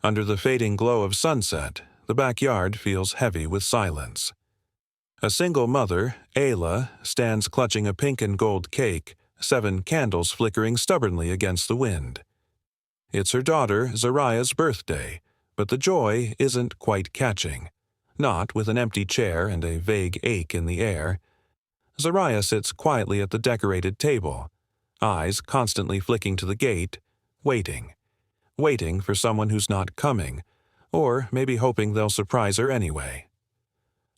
Under the fading glow of sunset, the backyard feels heavy with silence. A single mother, Ayla, stands clutching a pink and gold cake, 7 candles flickering stubbornly against the wind. It's her daughter, Zariah's birthday, but the joy isn't quite catching. Not with an empty chair and a vague ache in the air. Zariah sits quietly at the decorated table, eyes constantly flicking to the gate, waiting. Waiting for someone who's not coming, or maybe hoping they'll surprise her anyway.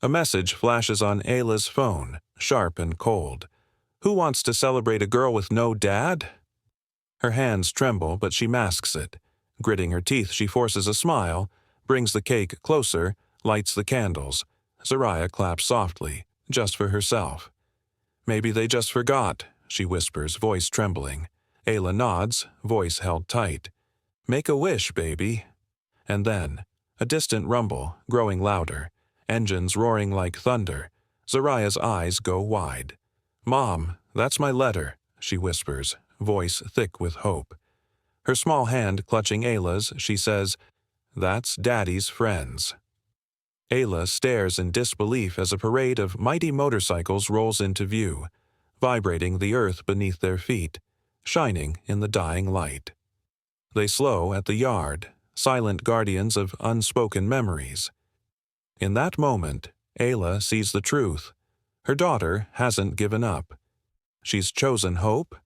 A message flashes on Ayla's phone, sharp and cold. Who wants to celebrate a girl with no dad? Her hands tremble, but she masks it. Gritting her teeth, she forces a smile, brings the cake closer, lights the candles. Zariah claps softly, just for herself. Maybe they just forgot, she whispers, voice trembling. Ayla nods, voice held tight. Make a wish, baby. And then, a distant rumble, growing louder, engines roaring like thunder. Zariah's eyes go wide. Mom, that's my letter, she whispers, voice thick with hope. Her small hand clutching Ayla's, she says, That's Daddy's friends. Ayla stares in disbelief as a parade of mighty motorcycles rolls into view, vibrating the earth beneath their feet, shining in the dying light. They slow at the yard, silent guardians of unspoken memories. In that moment, Ayla sees the truth. Her daughter hasn't given up. She's chosen hope,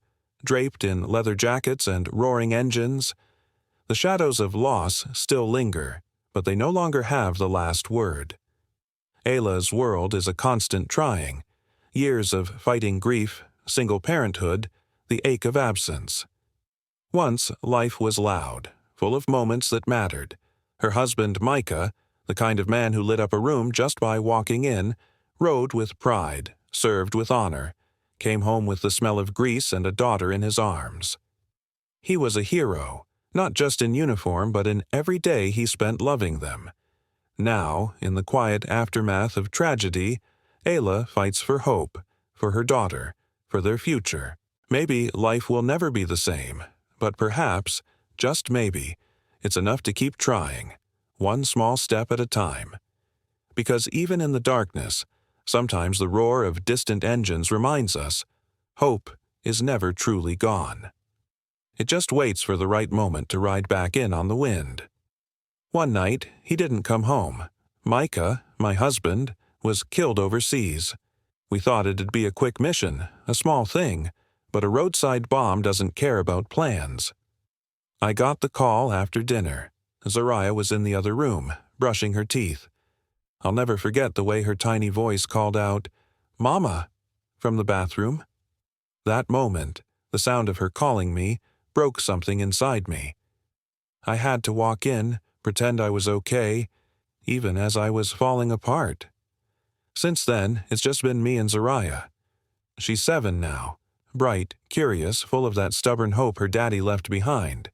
draped in leather jackets and roaring engines. The shadows of loss still linger, but they no longer have the last word. Ayla's world is a constant trying. Years of fighting grief, single parenthood, the ache of absence. Once, life was loud, full of moments that mattered. Her husband, Micah, the kind of man who lit up a room just by walking in, rode with pride, served with honor, came home with the smell of grease and a daughter in his arms. He was a hero, not just in uniform but in every day he spent loving them. Now, in the quiet aftermath of tragedy, Ayla fights for hope, for her daughter, for their future. Maybe life will never be the same, but perhaps, just maybe, it's enough to keep trying, one small step at a time. Because even in the darkness, sometimes the roar of distant engines reminds us, hope is never truly gone. It just waits for the right moment to ride back in on the wind. One night, he didn't come home. Micah, my husband, was killed overseas. We thought it'd be a quick mission, a small thing, but a roadside bomb doesn't care about plans. I got the call after dinner. Zariah was in the other room, brushing her teeth. I'll never forget the way her tiny voice called out, "Mama," from the bathroom. That moment, the sound of her calling me, broke something inside me. I had to walk in, pretend I was okay, even as I was falling apart. Since then, it's just been me and Zariah. She's 7 now, bright, curious, full of that stubborn hope her daddy left behind.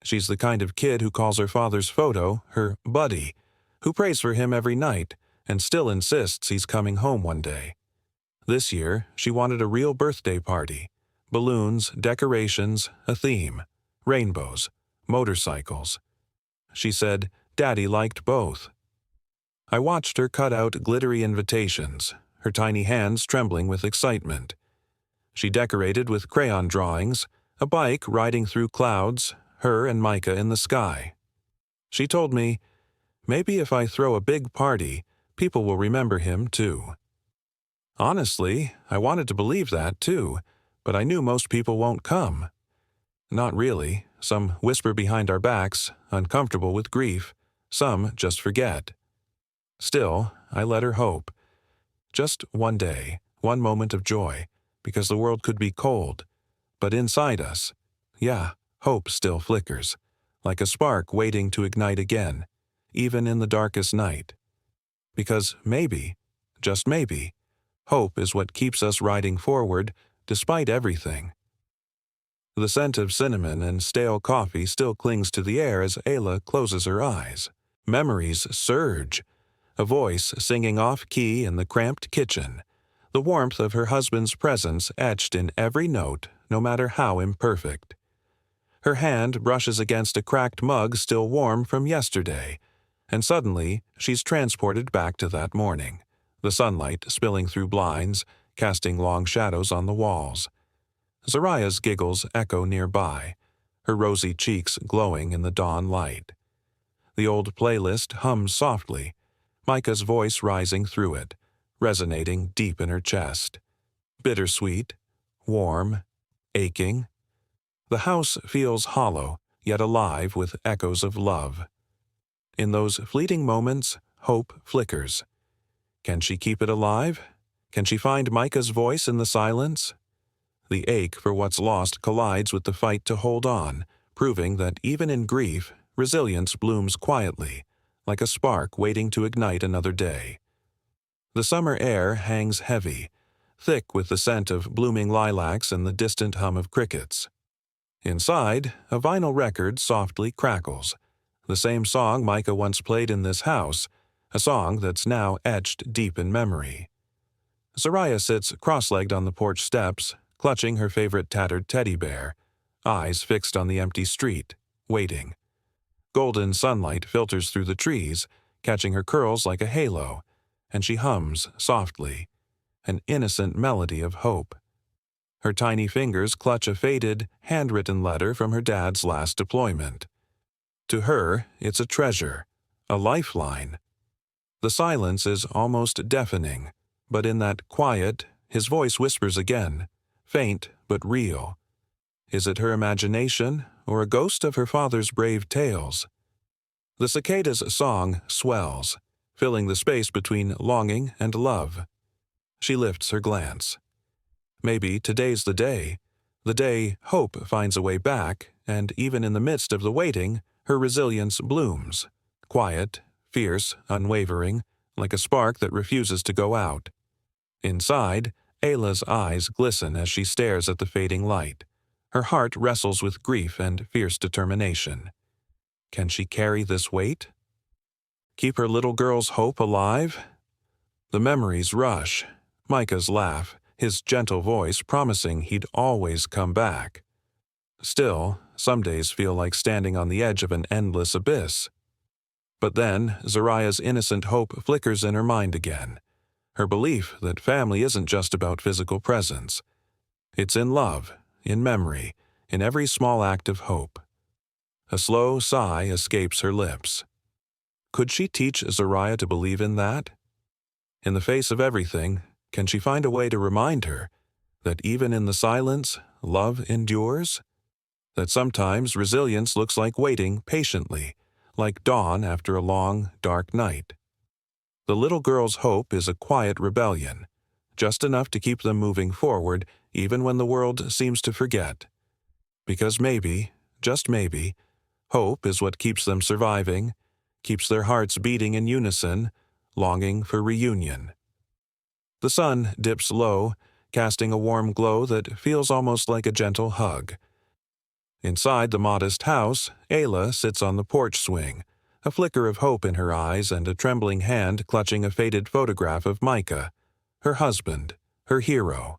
She's the kind of kid who calls her father's photo her buddy, who prays for him every night and still insists he's coming home one day. This year, she wanted a real birthday party. Balloons, decorations, a theme, rainbows, motorcycles. She said Daddy liked both. I watched her cut out glittery invitations, her tiny hands trembling with excitement. She decorated with crayon drawings, a bike riding through clouds, her and Micah in the sky. She told me, maybe if I throw a big party, people will remember him too. Honestly, I wanted to believe that too, but I knew most people won't come. Not really. Some whisper behind our backs, uncomfortable with grief. Some just forget. Still, I let her hope. Just one day, one moment of joy, because the world could be cold. But inside us, hope still flickers, like a spark waiting to ignite again, even in the darkest night. Because maybe, just maybe, hope is what keeps us riding forward despite everything. The scent of cinnamon and stale coffee still clings to the air as Ayla closes her eyes. Memories surge. A voice singing off-key in the cramped kitchen. The warmth of her husband's presence etched in every note, no matter how imperfect. Her hand brushes against a cracked mug still warm from yesterday, and suddenly she's transported back to that morning, the sunlight spilling through blinds, casting long shadows on the walls. Zariah's giggles echo nearby, her rosy cheeks glowing in the dawn light. The old playlist hums softly, Micah's voice rising through it, resonating deep in her chest. Bittersweet, warm, aching. The house feels hollow, yet alive with echoes of love. In those fleeting moments, hope flickers. Can she keep it alive? Can she find Micah's voice in the silence? The ache for what's lost collides with the fight to hold on, proving that even in grief, resilience blooms quietly, like a spark waiting to ignite another day. The summer air hangs heavy, thick with the scent of blooming lilacs and the distant hum of crickets. Inside, a vinyl record softly crackles, the same song Micah once played in this house, a song that's now etched deep in memory. Zariah sits cross-legged on the porch steps, clutching her favorite tattered teddy bear, eyes fixed on the empty street, waiting. Golden sunlight filters through the trees, catching her curls like a halo, and she hums softly, an innocent melody of hope. Her tiny fingers clutch a faded, handwritten letter from her dad's last deployment. To her, it's a treasure, a lifeline. The silence is almost deafening, but in that quiet, his voice whispers again, faint but real. Is it her imagination, or a ghost of her father's brave tales? The cicada's song swells, filling the space between longing and love. She lifts her glance. Maybe today's the day hope finds a way back, and even in the midst of the waiting, her resilience blooms, quiet, fierce, unwavering, like a spark that refuses to go out. Inside, Ayla's eyes glisten as she stares at the fading light. Her heart wrestles with grief and fierce determination. Can she carry this weight? Keep her little girl's hope alive? The memories rush. Micah's laugh, his gentle voice promising he'd always come back. Still, some days feel like standing on the edge of an endless abyss. But then, Zariah's innocent hope flickers in her mind again. Her belief that family isn't just about physical presence. It's in love, in memory, in every small act of hope. A slow sigh escapes her lips. Could she teach Zariah to believe in that? In the face of everything, can she find a way to remind her that even in the silence, love endures? That sometimes resilience looks like waiting patiently, like dawn after a long, dark night. The little girl's hope is a quiet rebellion, just enough to keep them moving forward even when the world seems to forget. Because maybe, just maybe, hope is what keeps them surviving, keeps their hearts beating in unison, longing for reunion. The sun dips low, casting a warm glow that feels almost like a gentle hug. Inside the modest house, Ayla sits on the porch swing, a flicker of hope in her eyes and a trembling hand clutching a faded photograph of Micah, her husband, her hero.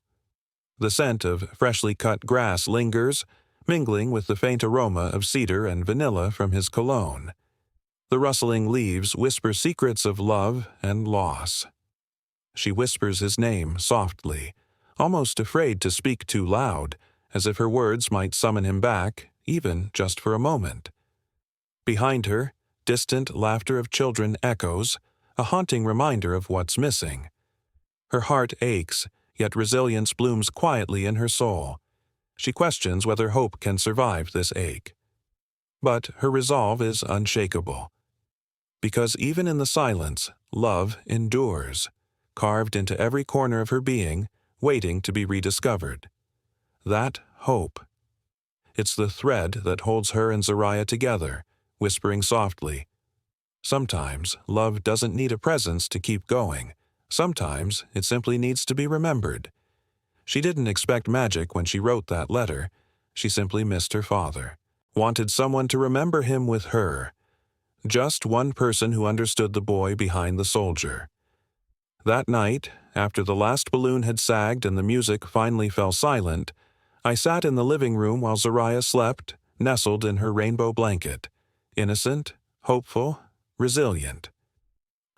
The scent of freshly cut grass lingers, mingling with the faint aroma of cedar and vanilla from his cologne. The rustling leaves whisper secrets of love and loss. She whispers his name softly, almost afraid to speak too loud, as if her words might summon him back, even just for a moment. Behind her, distant laughter of children echoes, a haunting reminder of what's missing. Her heart aches, yet resilience blooms quietly in her soul. She questions whether hope can survive this ache. But her resolve is unshakable. Because even in the silence, love endures, carved into every corner of her being, waiting to be rediscovered. That hope. It's the thread that holds her and Zariah together, whispering softly. Sometimes love doesn't need a presence to keep going. Sometimes it simply needs to be remembered. She didn't expect magic when she wrote that letter. She simply missed her father, wanted someone to remember him with her. Just one person who understood the boy behind the soldier. That night, after the last balloon had sagged and the music finally fell silent, I sat in the living room while Zariah slept nestled in her rainbow blanket, innocent, hopeful, resilient.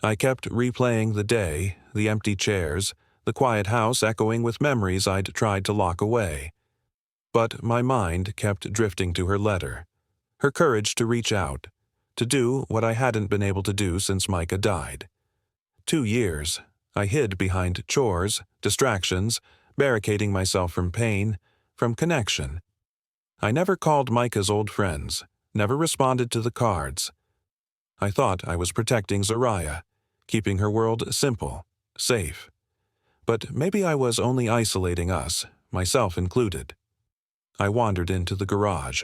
I kept replaying the day, the empty chairs, the quiet house echoing with memories I'd tried to lock away. But my mind kept drifting to her letter, her courage to reach out, to do what I hadn't been able to do since Micah died. 2 years, I hid behind chores, distractions, barricading myself from pain, from connection. I never called Micah's old friends, never responded to the cards. I thought I was protecting Zariah, keeping her world simple, safe. But maybe I was only isolating us, myself included. I wandered into the garage,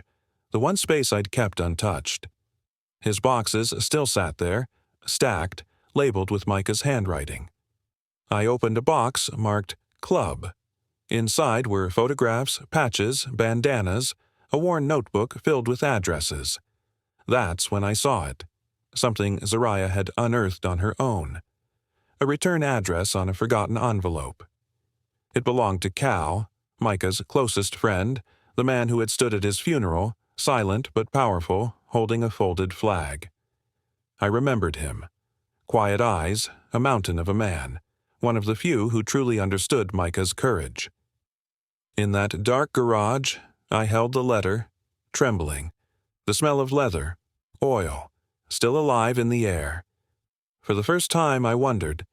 the one space I'd kept untouched. His boxes still sat there, stacked, labeled with Micah's handwriting. I opened a box marked Club. Inside were photographs, patches, bandanas, a worn notebook filled with addresses. That's when I saw it, something Zariah had unearthed on her own. A return address on a forgotten envelope. It belonged to Cal, Micah's closest friend, the man who had stood at his funeral, silent but powerful, holding a folded flag. I remembered him. Quiet eyes, a mountain of a man, one of the few who truly understood Micah's courage. In that dark garage, I held the letter, trembling. The smell of leather, oil, still alive in the air. For the first time I wondered,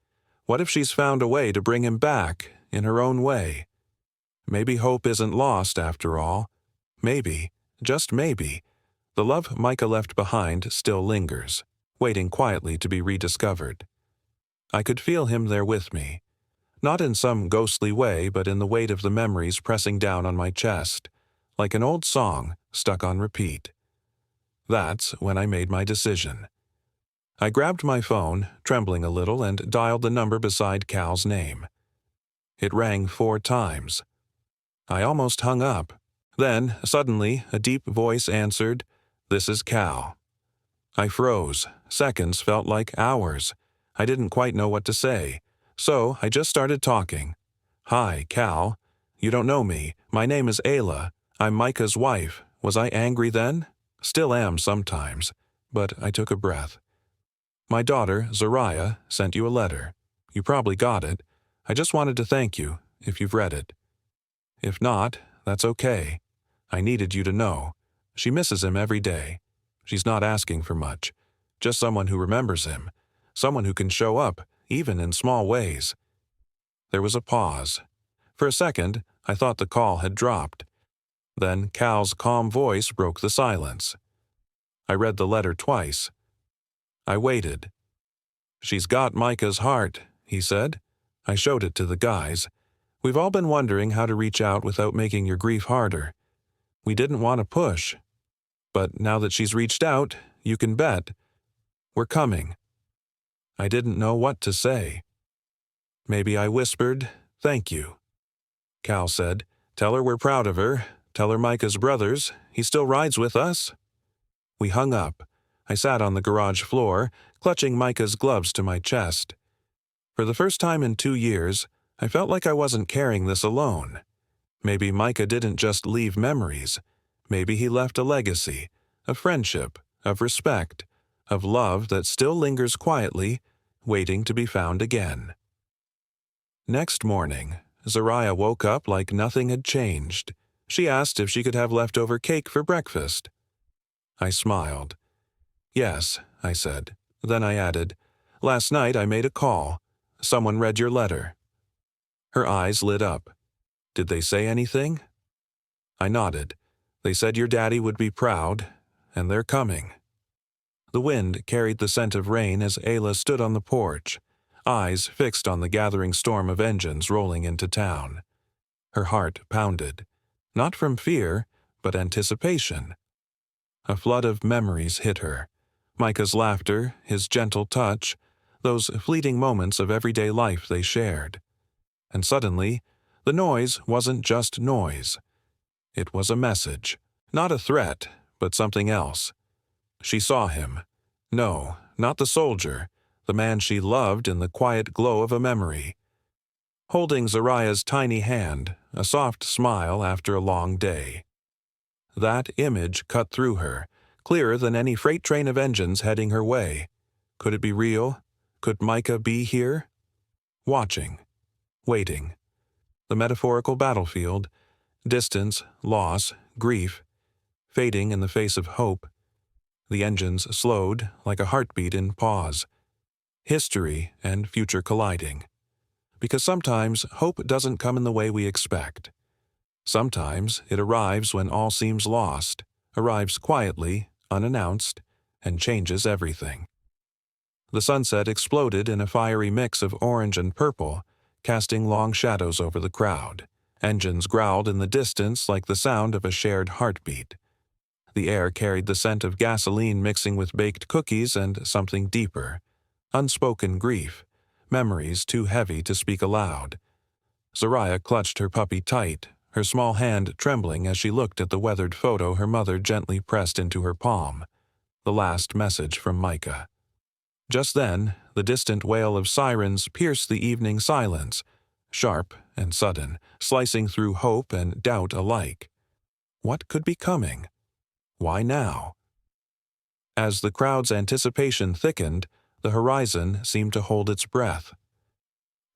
what if she's found a way to bring him back, in her own way? Maybe hope isn't lost after all. Maybe, just maybe, the love Micah left behind still lingers, waiting quietly to be rediscovered. I could feel him there with me. Not in some ghostly way, but in the weight of the memories pressing down on my chest, like an old song stuck on repeat. That's when I made my decision. I grabbed my phone, trembling a little, and dialed the number beside Cal's name. It rang 4 times. I almost hung up. Then, suddenly, a deep voice answered, "This is Cal." I froze. Seconds felt like hours. I didn't quite know what to say. So I just started talking. "Hi, Cal. You don't know me. My name is Ayla. I'm Micah's wife. Was I angry then? Still am sometimes." But I took a breath. "My daughter, Zariah, sent you a letter. You probably got it. I just wanted to thank you, if you've read it. If not, that's okay. I needed you to know. She misses him every day. She's not asking for much. Just someone who remembers him. Someone who can show up, even in small ways." There was a pause. For a second, I thought the call had dropped. Then Cal's calm voice broke the silence. I read the letter twice. I waited. "She's got Micah's heart," he said. I showed it to the guys. "We've all been wondering how to reach out without making your grief harder. We didn't want to push. But now that she's reached out, you can bet. We're coming." I didn't know what to say. Maybe I whispered, "Thank you." Cal said, "Tell her we're proud of her. Tell her Micah's brothers. He still rides with us." We hung up. I sat on the garage floor, clutching Micah's gloves to my chest. For the first time in 2 years, I felt like I wasn't carrying this alone. Maybe Micah didn't just leave memories. Maybe he left a legacy, of friendship, of respect, of love that still lingers quietly, waiting to be found again. Next morning, Zariah woke up like nothing had changed. She asked if she could have leftover cake for breakfast. I smiled. "Yes," I said. Then I added, "Last night I made a call. Someone read your letter." Her eyes lit up. "Did they say anything?" I nodded. "They said your daddy would be proud, and they're coming." The wind carried the scent of rain as Ayla stood on the porch, eyes fixed on the gathering storm of engines rolling into town. Her heart pounded, not from fear, but anticipation. A flood of memories hit her. Micah's laughter, his gentle touch, those fleeting moments of everyday life they shared. And suddenly, the noise wasn't just noise. It was a message, not a threat, but something else. She saw him. No, not the soldier, the man she loved in the quiet glow of a memory. Holding Zariah's tiny hand, a soft smile after a long day. That image cut through her, clearer than any freight train of engines heading her way. Could it be real? Could Micah be here? Watching. Waiting. The metaphorical battlefield. Distance, loss, grief. Fading in the face of hope. The engines slowed, like a heartbeat in pause. History and future colliding. Because sometimes hope doesn't come in the way we expect. Sometimes it arrives when all seems lost, arrives quietly, unannounced, and changes everything. The sunset exploded in a fiery mix of orange and purple, casting long shadows over the crowd. Engines growled in the distance like the sound of a shared heartbeat. The air carried the scent of gasoline mixing with baked cookies and something deeper. Unspoken grief, memories too heavy to speak aloud. Zariah clutched her puppy tight, her small hand trembling as she looked at the weathered photo her mother gently pressed into her palm. The last message from Micah. Just then, the distant wail of sirens pierced the evening silence, sharp and sudden, slicing through hope and doubt alike. What could be coming? Why now? As the crowd's anticipation thickened, the horizon seemed to hold its breath.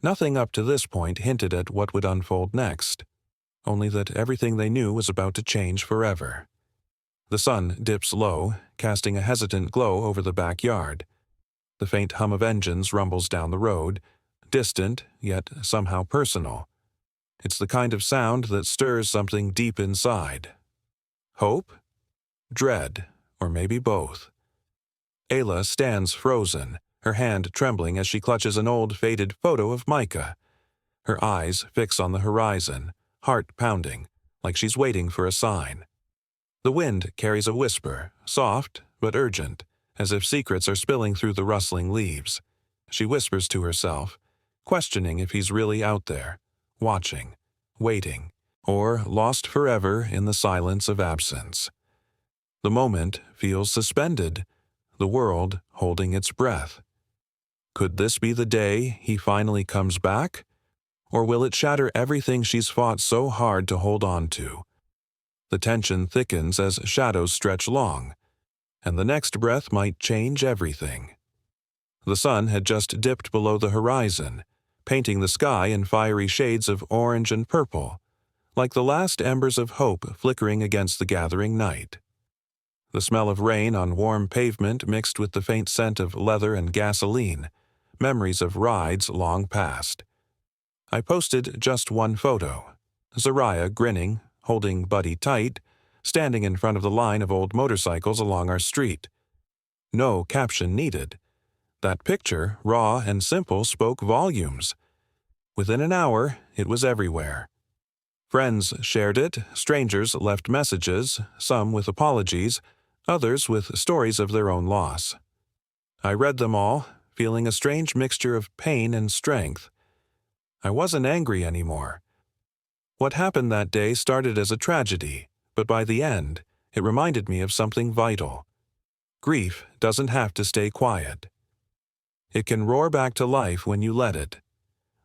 Nothing up to this point hinted at what would unfold next, only that everything they knew was about to change forever. The sun dips low, casting a hesitant glow over the backyard. The faint hum of engines rumbles down the road, distant, yet somehow personal. It's the kind of sound that stirs something deep inside. Hope? Dread, or maybe both. Ayla stands frozen, her hand trembling as she clutches an old, faded photo of Micah. Her eyes fix on the horizon, heart pounding, like she's waiting for a sign. The wind carries a whisper, soft but urgent, as if secrets are spilling through the rustling leaves. She whispers to herself, questioning if he's really out there, watching, waiting, or lost forever in the silence of absence. The moment feels suspended, the world holding its breath. Could this be the day he finally comes back? Or will it shatter everything she's fought so hard to hold on to? The tension thickens as shadows stretch long, and the next breath might change everything. The sun had just dipped below the horizon, painting the sky in fiery shades of orange and purple, like the last embers of hope flickering against the gathering night. The smell of rain on warm pavement mixed with the faint scent of leather and gasoline, memories of rides long past. I posted just one photo. Zariah grinning, holding Buddy tight, standing in front of the line of old motorcycles along our street. No caption needed. That picture, raw and simple, spoke volumes. Within an hour, it was everywhere. Friends shared it, strangers left messages, some with apologies, others with stories of their own loss. I read them all, feeling a strange mixture of pain and strength. I wasn't angry anymore. What happened that day started as a tragedy, but by the end, it reminded me of something vital. Grief doesn't have to stay quiet. It can roar back to life when you let it.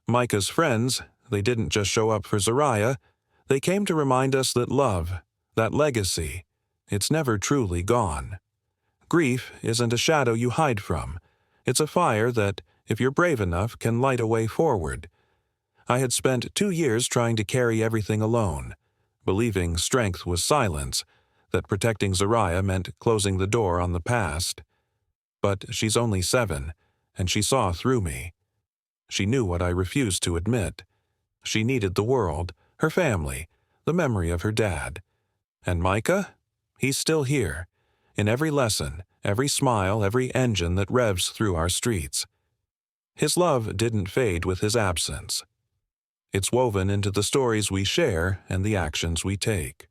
Micah's friends, they didn't just show up for Zariah, they came to remind us that love, that legacy, it's never truly gone. Grief isn't a shadow you hide from. It's a fire that, if you're brave enough, can light a way forward. I had spent 2 years trying to carry everything alone, believing strength was silence, that protecting Zariah meant closing the door on the past. But she's only 7, and she saw through me. She knew what I refused to admit. She needed the world, her family, the memory of her dad. And Micah? He's still here, in every lesson, every smile, every engine that revs through our streets. His love didn't fade with his absence. It's woven into the stories we share and the actions we take.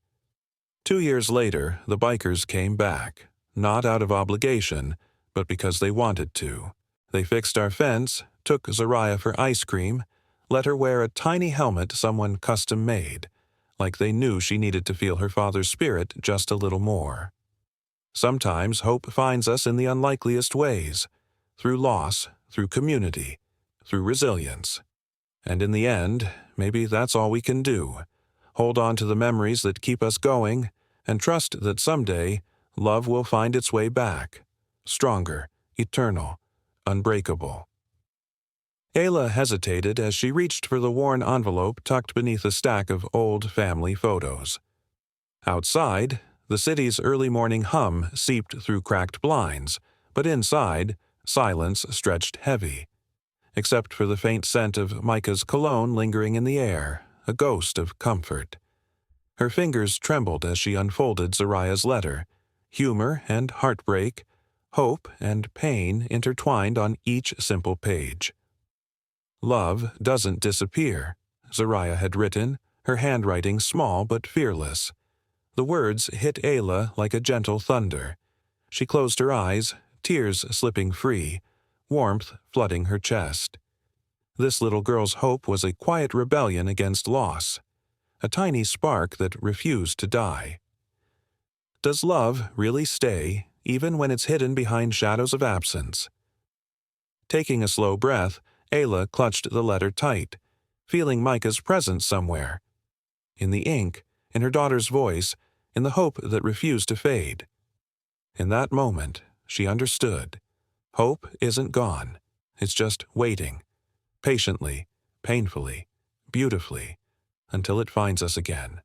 2 years later, the bikers came back, not out of obligation, but because they wanted to. They fixed our fence, took Zariah for ice cream, let her wear a tiny helmet someone custom-made, like they knew she needed to feel her father's spirit just a little more. Sometimes hope finds us in the unlikeliest ways, through loss, through community, through resilience. And in the end, maybe that's all we can do. Hold on to the memories that keep us going and trust that someday love will find its way back, stronger, eternal, unbreakable. Ayla hesitated as she reached for the worn envelope tucked beneath a stack of old family photos. Outside, the city's early morning hum seeped through cracked blinds, but inside, silence stretched heavy. Except for the faint scent of Micah's cologne lingering in the air, a ghost of comfort. Her fingers trembled as she unfolded Zariah's letter, humor and heartbreak, hope and pain intertwined on each simple page. "Love doesn't disappear," Zariah had written, her handwriting small but fearless. The words hit Ayla like a gentle thunder. She closed her eyes, tears slipping free, warmth flooding her chest. This little girl's hope was a quiet rebellion against loss, a tiny spark that refused to die. Does love really stay, even when it's hidden behind shadows of absence? Taking a slow breath, Ayla clutched the letter tight, feeling Micah's presence somewhere. In the ink, in her daughter's voice, in the hope that refused to fade. In that moment, she understood. Hope isn't gone. It's just waiting. Patiently, painfully, beautifully, until it finds us again.